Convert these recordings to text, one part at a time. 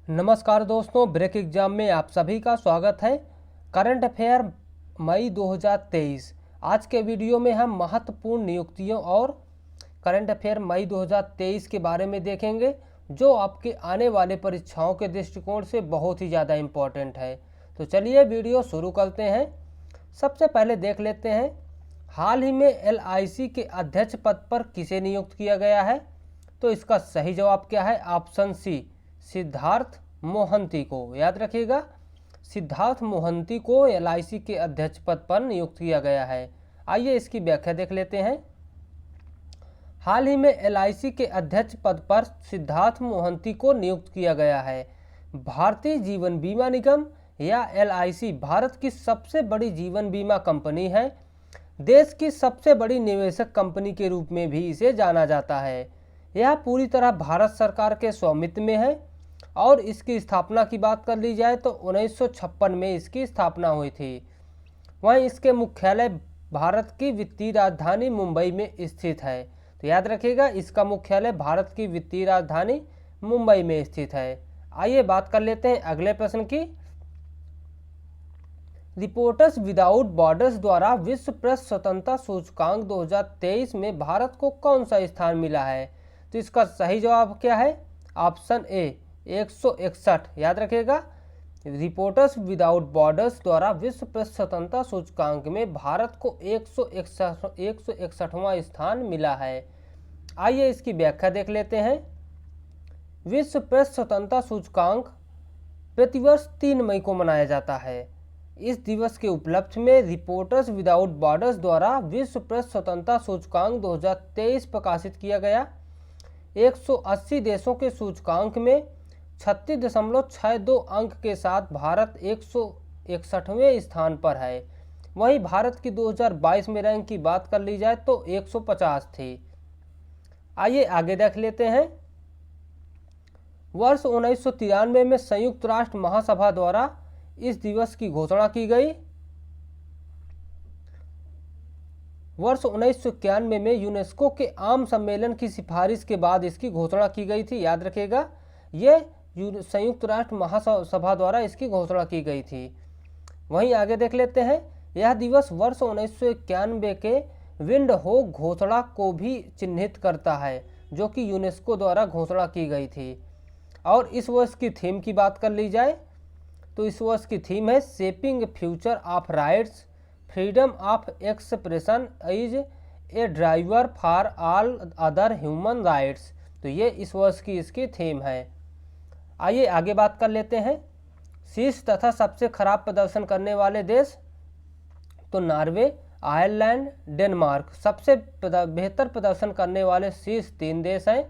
नमस्कार दोस्तों, break exam में आप सभी का स्वागत है। करंट अफेयर मई 2023। आज के वीडियो में हम महत्वपूर्ण नियुक्तियों और करंट अफेयर मई 2023 के बारे में देखेंगे, जो आपके आने वाले परीक्षाओं के दृष्टिकोण से बहुत ही ज़्यादा इम्पोर्टेंट है। तो चलिए वीडियो शुरू करते हैं। सबसे पहले देख लेते हैं, हाल ही में LIC के अध्यक्ष पद पर किसे नियुक्त किया गया है। तो इसका सही जवाब क्या है? ऑप्शन सी, सिद्धार्थ मोहंती को। याद रखिएगा, सिद्धार्थ मोहंती को LIC के अध्यक्ष पद पर नियुक्त किया गया है। आइए इसकी व्याख्या देख लेते हैं। हाल ही में LIC के अध्यक्ष पद पर सिद्धार्थ मोहंती को नियुक्त किया गया है। भारतीय जीवन बीमा निगम या LIC भारत की सबसे बड़ी जीवन बीमा कंपनी है। देश की सबसे बड़ी निवेशक कंपनी के रूप में भी इसे जाना जाता है। यह पूरी तरह भारत सरकार के स्वामित्व में है और इसकी स्थापना की बात कर ली जाए तो 1956 में इसकी स्थापना हुई थी। वहीं इसके मुख्यालय भारत की वित्तीय राजधानी मुंबई में स्थित है। तो याद रखिएगा, इसका मुख्यालय भारत की वित्तीय राजधानी मुंबई में स्थित है। आइए बात कर लेते हैं अगले प्रश्न की। रिपोर्टर्स विदाउट बॉर्डर्स द्वारा विश्व प्रेस स्वतंत्रता सूचकांक 2023 में भारत को कौन सा स्थान मिला है। तो इसका सही जवाब क्या है? Option A, 161। याद रखिएगा, रिपोर्टर्स विदाउट बॉर्डर्स द्वारा विश्व प्रेस स्वतंत्रता सूचकांक में भारत को 161वां स्थान मिला है। आइए इसकी व्याख्या देख लेते हैं। विश्व प्रेस स्वतंत्रता सूचकांक प्रतिवर्ष 3 मई को मनाया जाता है। इस दिवस के उपलक्ष्य में रिपोर्टर्स विदाउट बॉर्डर्स द्वारा विश्व प्रेस स्वतंत्रता सूचकांक 2023 प्रकाशित किया गया। 180 देशों के सूचकांक में 36.62 अंक के साथ भारत 161वें स्थान पर है। वहीं भारत की 2022 में रैंक की बात कर ली जाए तो 150 थी। आइए आगे देख लेते हैं। वर्ष 1993 में संयुक्त राष्ट्र महासभा द्वारा इस दिवस की घोषणा की गई। वर्ष 1991 में यूनेस्को के आम सम्मेलन की सिफारिश के बाद इसकी घोषणा की गई थी। याद रखिएगा, ये संयुक्त राष्ट्र महासभा द्वारा इसकी घोषणा की गई थी। वहीं आगे देख लेते हैं, यह दिवस वर्ष 1991 के विंडहोक घोषणा को भी चिन्हित करता है, जो कि यूनेस्को द्वारा घोषणा की गई थी। और इस वर्ष की थीम की बात कर ली जाए तो इस वर्ष की थीम है shaping future of rights, freedom of expression is a driver for all other human rights. तो ये इस वर्ष की इसकी थीम है। आइए आगे बात कर लेते हैं। शीर्ष तथा सबसे खराब प्रदर्शन करने वाले देश, तो नॉर्वे, आयरलैंड, डेनमार्क सबसे बेहतर प्रदर्शन करने वाले शीर्ष 3 देश हैं।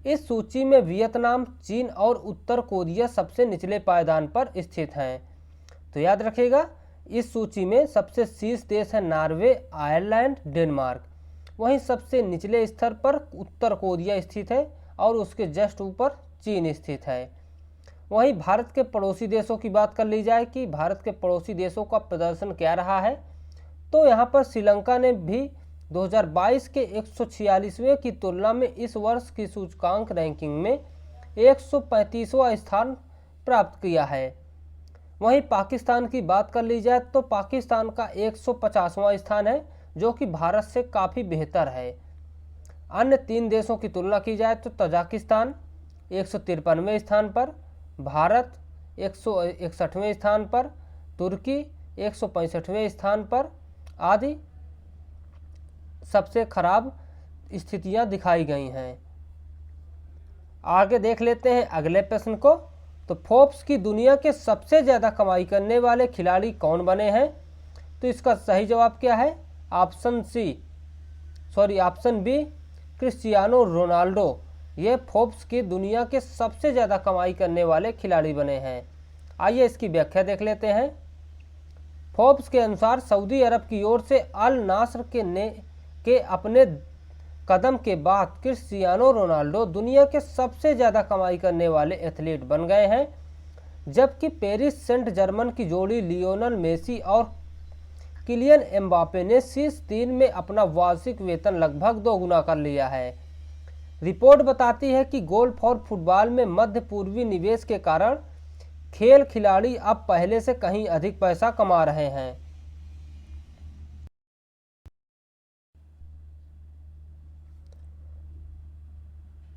इस सूची में वियतनाम, चीन और उत्तर कोरिया सबसे निचले पायदान पर स्थित हैं। तो याद रखिएगा, इस सूची में सबसे शीर्ष देश है नॉर्वे, आयरलैंड, डेनमार्क। वहीं सबसे निचले स्तर पर उत्तर कोरिया स्थित है और उसके जस्ट ऊपर चीन स्थित है। वहीं भारत के पड़ोसी देशों की बात कर ली जाए कि भारत के पड़ोसी देशों का प्रदर्शन क्या रहा है, तो यहाँ पर श्रीलंका ने भी 2022 के 146वें की तुलना में इस वर्ष की सूचकांक रैंकिंग में 135वां स्थान प्राप्त किया है। वहीं पाकिस्तान की बात कर ली जाए तो पाकिस्तान का 150वां स्थान है, जो कि भारत से काफ़ी बेहतर है। अन्य 3 देशों की तुलना की जाए तो तजाकिस्तान 153वें स्थान पर, भारत 161वें स्थान पर, तुर्की 165वें स्थान पर आदि सबसे खराब स्थितियां दिखाई गई हैं। आगे देख लेते हैं अगले प्रश्न को। तो फोर्ब्स की दुनिया के सबसे ज़्यादा कमाई करने वाले खिलाड़ी कौन बने हैं। तो इसका सही जवाब क्या है? Option B, Cristiano Ronaldo. ये फोर्ब्स की दुनिया के सबसे ज़्यादा कमाई करने वाले खिलाड़ी बने हैं। आइए इसकी व्याख्या देख लेते हैं। फोर्ब्स के अनुसार सऊदी अरब की ओर से अल नास्र के अपने कदम के बाद क्रिस्टियानो रोनाल्डो दुनिया के सबसे ज़्यादा कमाई करने वाले एथलीट बन गए हैं, जबकि पेरिस सेंट जर्मन की जोड़ी लियोनेल मेसी और किलियन एम्बापे ने शीर्ष 3 में अपना वार्षिक वेतन लगभग 2 गुना कर लिया है। रिपोर्ट बताती है कि गोल्फ और फुटबॉल में मध्य पूर्वी निवेश के कारण खेल खिलाड़ी अब पहले से कहीं अधिक पैसा कमा रहे हैं।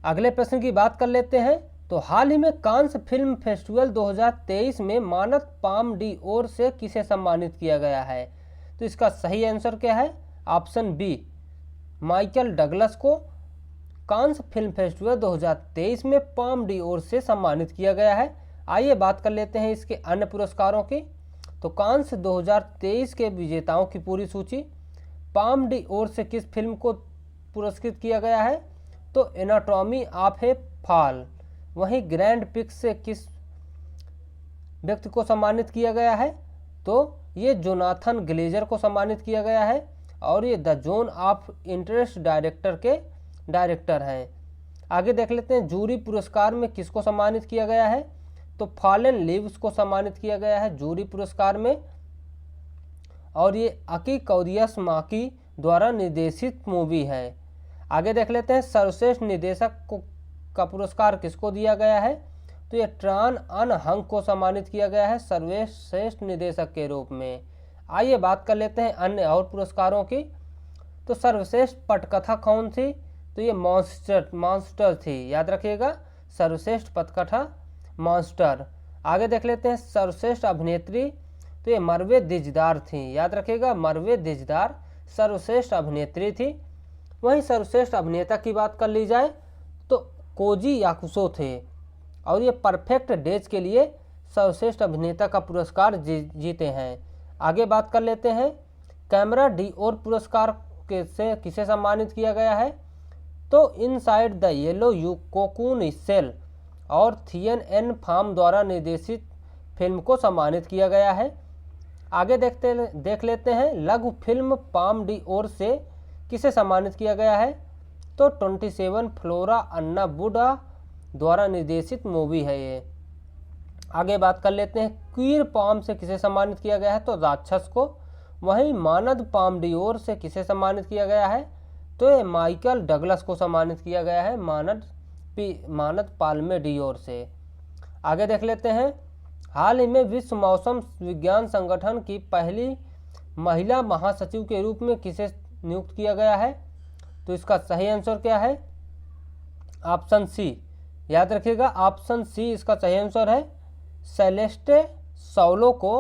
अगले प्रश्न की बात कर लेते हैं। तो हाल ही में कांस फिल्म फेस्टिवल 2023 में मानद पाम डी ओर से किसे सम्मानित किया गया है? तो इसका सही आंसर क्या है? ऑप्शन बी, माइकल डगलस को कांस फिल्म फेस्टिवल 2023 में पाम डी ओर से सम्मानित किया गया है। आइए बात कर लेते हैं इसके अन्य पुरस्कारों की। तो कांस 2023 के विजेताओं की पूरी सूची। पाम डी ओर से किस फिल्म को पुरस्कृत किया गया है? तो एनाटॉमी ऑफ ए फॉल। वहीं ग्रैंड पिक्स से किस व्यक्ति को सम्मानित किया गया है? तो ये जोनाथन ग्लेजर को सम्मानित किया गया है और ये the zone of interest director के डायरेक्टर हैं। आगे देख लेते हैं जूरी पुरस्कार में किसको सम्मानित किया गया है? तो फॉलन लीव्स को सम्मानित किया गया है जूरी पुरस्कार में, और ये अकी कौरियस माकी द्वारा निर्देशित मूवी है। आगे देख लेते हैं सर्वश्रेष्ठ निर्देशक को का पुरस्कार किसको दिया गया है? तो ये ट्रान अन हंग को सम्मानित किया गया है सर्वश्रेष्ठ निर्देशक के रूप में। आइए बात कर लेते हैं अन्य और पुरस्कारों की। तो सर्वश्रेष्ठ पटकथा कौन थी? तो ये मॉन्स्टर थी, याद रखिएगा, सर्वश्रेष्ठ पटकथा मॉन्स्टर। आगे देख लेते हैं सर्वश्रेष्ठ अभिनेत्री। तो ये मरवे दिजदार थी, याद रखिएगा, मरवे दिजदार सर्वश्रेष्ठ अभिनेत्री थी। वहीं सर्वश्रेष्ठ अभिनेता की बात कर ली जाए तो कोजी याकुसो थे और ये परफेक्ट डेज के लिए सर्वश्रेष्ठ अभिनेता का पुरस्कार जीते हैं। आगे बात कर लेते हैं कैमरा डी ओर पुरस्कार से किसे सम्मानित किया गया है? तो inside the yellow you cocoon cell और थियन एन फार्म द्वारा निर्देशित फिल्म को सम्मानित किया गया है। आगे देख लेते हैं लघु फिल्म पाम डी ओर से किसे सम्मानित किया गया है? तो 27 फ्लोरा अन्ना बुडा द्वारा निर्देशित मूवी है ये। आगे बात कर लेते हैं क्वीर पाम से किसे सम्मानित किया गया है? तो राक्षस को। वहीं मानद पाम डी ओर से किसे सम्मानित किया गया है? तो ये माइकल डगलस को सम्मानित किया गया है मानद पाल्मे डी ओर से। आगे देख लेते हैं हाल ही में विश्व मौसम विज्ञान संगठन की पहली महिला महासचिव के रूप में किसे नियुक्त किया गया है? तो इसका सही आंसर क्या है? ऑप्शन सी, याद रखिएगा, ऑप्शन सी इसका सही आंसर है। सेलेस्टे सौलो को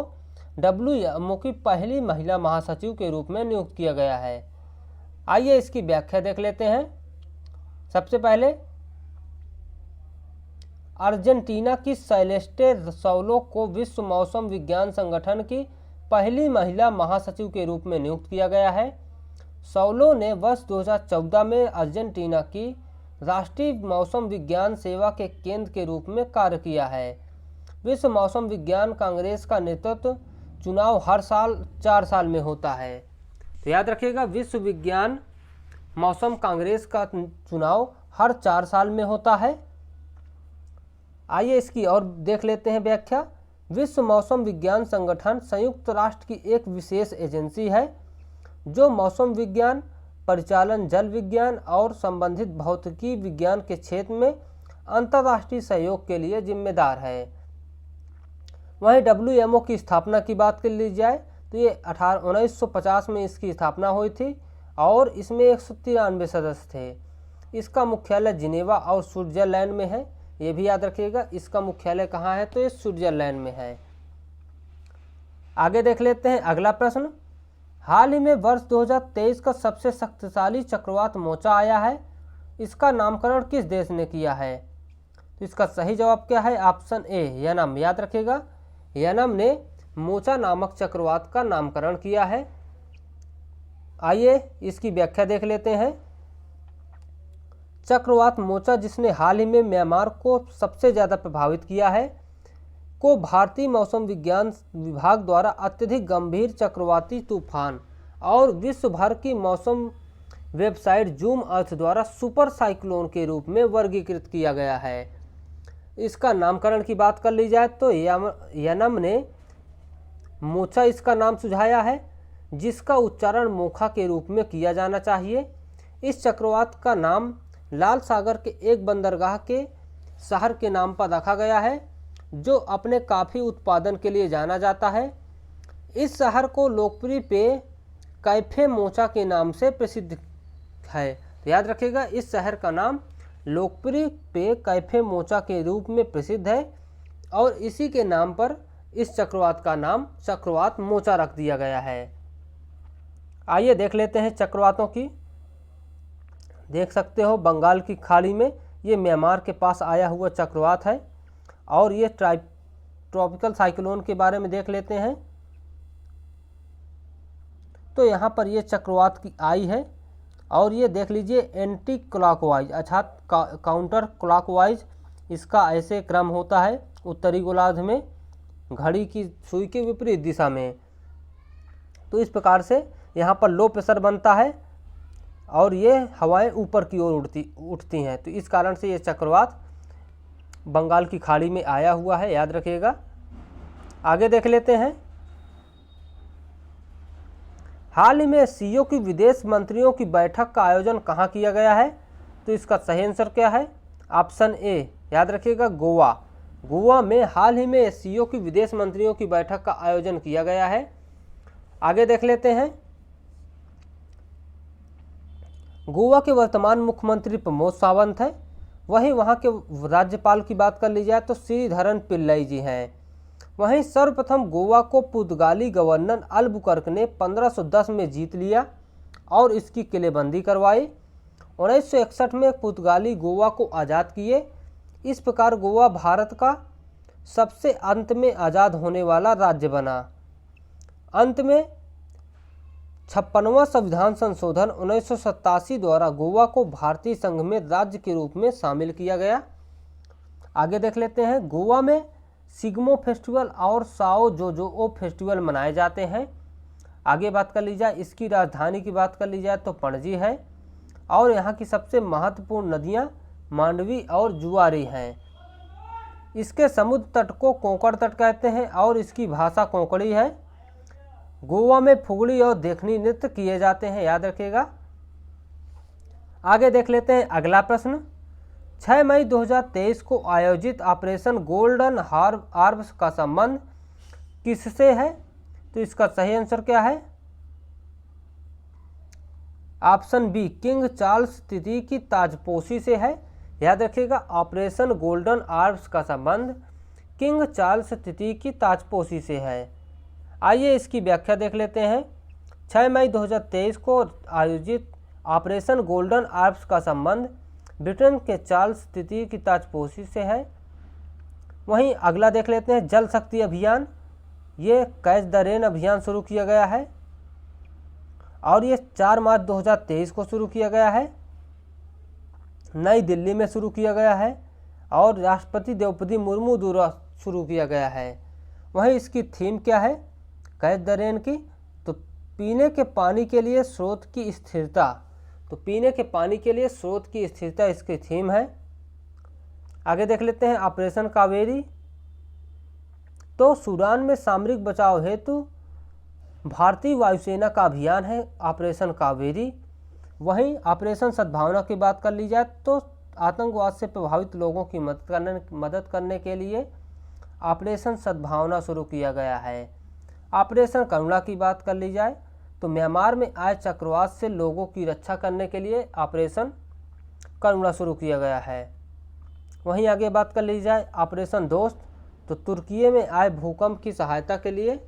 WMO की पहली महिला महासचिव के रूप में नियुक्त किया गया है। आइए इसकी व्याख्या देख लेते हैं। सबसे पहले अर्जेंटीना की सेलेस्टे सौलो को विश्व मौसम विज्ञान संगठन की पहली महिला महासचिव के रूप में नियुक्त किया गया है। सौलो ने वर्ष 2014 में अर्जेंटीना की राष्ट्रीय मौसम विज्ञान सेवा के केंद्र के रूप में कार्य किया है। विश्व मौसम विज्ञान कांग्रेस का नेतृत्व चुनाव हर साल 4 साल में होता है। तो याद रखिएगा, विश्व विज्ञान मौसम कांग्रेस का चुनाव हर 4 साल में होता है। आइए इसकी और देख लेते हैं व्याख्या। विश्व मौसम विज्ञान संगठन संयुक्त राष्ट्र की एक विशेष एजेंसी है जो मौसम विज्ञान, परिचालन, जल विज्ञान और संबंधित भौतिकी विज्ञान के क्षेत्र में अंतर्राष्ट्रीय सहयोग के लिए जिम्मेदार है। वहीं WMO की स्थापना की बात कर ली जाए तो ये 1950 में इसकी स्थापना हुई थी और इसमें 193 सदस्य थे। इसका मुख्यालय जिनेवा और स्विट्जरलैंड में है, ये भी याद रखिएगा। इसका मुख्यालय कहाँ है? तो ये स्विट्जरलैंड में है। आगे देख लेते हैं अगला प्रश्न। हाल ही में वर्ष 2023 का सबसे शक्तिशाली चक्रवात मोचा आया है, इसका नामकरण किस देश ने किया है? तो इसका सही जवाब क्या है? Option A, Yanam. याद रखिएगा, यनम ने मोचा नामक चक्रवात का नामकरण किया है। आइए इसकी व्याख्या देख लेते हैं। चक्रवात मोचा, जिसने हाल ही में म्यांमार को सबसे ज़्यादा प्रभावित किया है, को भारतीय मौसम विज्ञान विभाग द्वारा अत्यधिक गंभीर चक्रवाती तूफान और विश्व भर की मौसम वेबसाइट जूम अर्थ द्वारा सुपर साइक्लोन के रूप में वर्गीकृत किया गया है। इसका नामकरण की बात कर ली जाए तो यनम ने मोचा इसका नाम सुझाया है, जिसका उच्चारण मोखा के रूप में किया जाना चाहिए। इस चक्रवात का नाम लाल सागर के एक बंदरगाह के शहर के नाम पर रखा गया है, जो अपने कॉफ़ी उत्पादन के लिए जाना जाता है। इस शहर को लोकप्रिय पेय कैफे मोचा के नाम से प्रसिद्ध है। तो याद रखिएगा, इस शहर का नाम लोकप्रिय पेय कैफे मोचा के रूप में प्रसिद्ध है और इसी के नाम पर इस चक्रवात का नाम चक्रवात मोचा रख दिया गया है। आइए देख लेते हैं चक्रवातों की। देख सकते हो बंगाल की खाड़ी में ये म्यांमार के पास आया हुआ चक्रवात है और ये ट्रॉपिकल साइक्लोन के बारे में देख लेते हैं। तो यहाँ पर ये चक्रवात की आई है और ये देख लीजिए एंटी क्लॉकवाइज अर्थात काउंटर क्लॉकवाइज इसका ऐसे क्रम होता है, उत्तरी गोलार्ध में घड़ी की सुई के विपरीत दिशा में। तो इस प्रकार से यहाँ पर लो प्रेशर बनता है और ये हवाएं ऊपर की ओर उठती हैं। तो इस कारण से ये चक्रवात बंगाल की खाड़ी में आया हुआ है, याद रखिएगा। आगे देख लेते हैं। हाल ही में सीओ की विदेश मंत्रियों की बैठक का आयोजन कहाँ किया गया है? तो इसका सही आंसर क्या है? ऑप्शन ए, याद रखिएगा, गोवा। गोवा में हाल ही में सीओ की विदेश मंत्रियों की बैठक का आयोजन किया गया है। आगे देख लेते हैं। गोवा के वर्तमान मुख्यमंत्री प्रमोद सावंत हैं। वहीं वहां के राज्यपाल की बात कर ली जाए तो श्रीधरन पिल्लई जी हैं। वहीं सर्वप्रथम गोवा को पुर्तगाली गवर्नर अल्बुकर्क ने 1510 में जीत लिया और इसकी किलेबंदी करवाई। 1961 में पुर्तगाली गोवा को आज़ाद किए। इस प्रकार गोवा भारत का सबसे अंत में आज़ाद होने वाला राज्य बना। अंत में 56वां संविधान संशोधन 1987 द्वारा गोवा को भारतीय संघ में राज्य के रूप में शामिल किया गया। आगे देख लेते हैं। गोवा में सिग्मो फेस्टिवल और साओ जोजो फेस्टिवल मनाए जाते हैं। आगे बात कर ली जाए, इसकी राजधानी की बात कर ली जाए तो पणजी है और यहाँ की सबसे महत्वपूर्ण नदियाँ मांडवी और जुआरी हैं। इसके समुद्र तट को कोंकण तट कहते हैं और इसकी भाषा कोंकणी है। गोवा में फुगड़ी और देखनी नृत्य किए जाते हैं, याद रखिएगा। आगे देख लेते हैं अगला प्रश्न। 6 मई 2023 को आयोजित ऑपरेशन गोल्डन आर्ब्स का संबंध किससे है? तो इसका सही आंसर क्या है? ऑप्शन बी, किंग चार्ल्स तृतीय की ताजपोशी से है। याद रखिएगा, ऑपरेशन गोल्डन आर्ब्स का संबंध किंग चार्ल्स तृतीय की ताजपोशी से है। आइए इसकी व्याख्या देख लेते हैं। 6 मई 2023 को आयोजित ऑपरेशन गोल्डन आर्ब्स का संबंध ब्रिटेन के चार्ल्स तृतीय की ताजपोशी से है। वहीं अगला देख लेते हैं जल शक्ति अभियान। ये कैच द रेन अभियान शुरू किया गया है और ये 4 मार्च 2023 को शुरू किया गया है। नई दिल्ली में शुरू किया गया है और राष्ट्रपति द्रौपदी मुर्मू द्वारा शुरू किया गया है। वहीं इसकी थीम क्या है कैच द रेन की? तो पीने के पानी के लिए स्रोत की स्थिरता। तो पीने के पानी के लिए स्रोत की स्थिरता इसकी थीम है। आगे देख लेते हैं ऑपरेशन कावेरी। तो सूडान में सामरिक बचाव हेतु भारतीय वायुसेना का अभियान है ऑपरेशन कावेरी। वहीं ऑपरेशन सद्भावना की बात कर ली जाए तो आतंकवाद से प्रभावित लोगों की मदद करने के लिए ऑपरेशन सद्भावना शुरू किया गया है। ऑपरेशन करुणा की बात कर ली जाए तो म्यांमार में आए चक्रवात से लोगों की रक्षा करने के लिए ऑपरेशन करुणा शुरू किया गया है। वहीं आगे बात कर ली जाए ऑपरेशन दोस्त, तो तुर्की में आए भूकंप की सहायता के लिए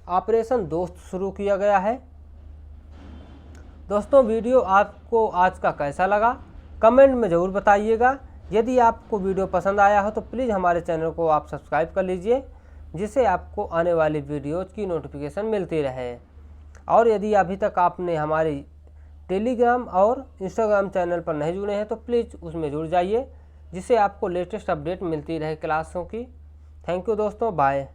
ऑपरेशन दोस्त शुरू किया गया है। दोस्तों, वीडियो आपको आज का कैसा लगा कमेंट में ज़रूर बताइएगा। यदि आपको वीडियो पसंद आया हो तो प्लीज़ हमारे चैनल को आप सब्सक्राइब कर लीजिए, जिससे आपको आने वाली वीडियोज़ की नोटिफिकेशन मिलती रहे। और यदि अभी तक आपने हमारी टेलीग्राम और इंस्टाग्राम चैनल पर नहीं जुड़े हैं तो प्लीज़ उसमें जुड़ जाइए, जिससे आपको लेटेस्ट अपडेट मिलती रहे क्लासों की। थैंक यू दोस्तों, बाय।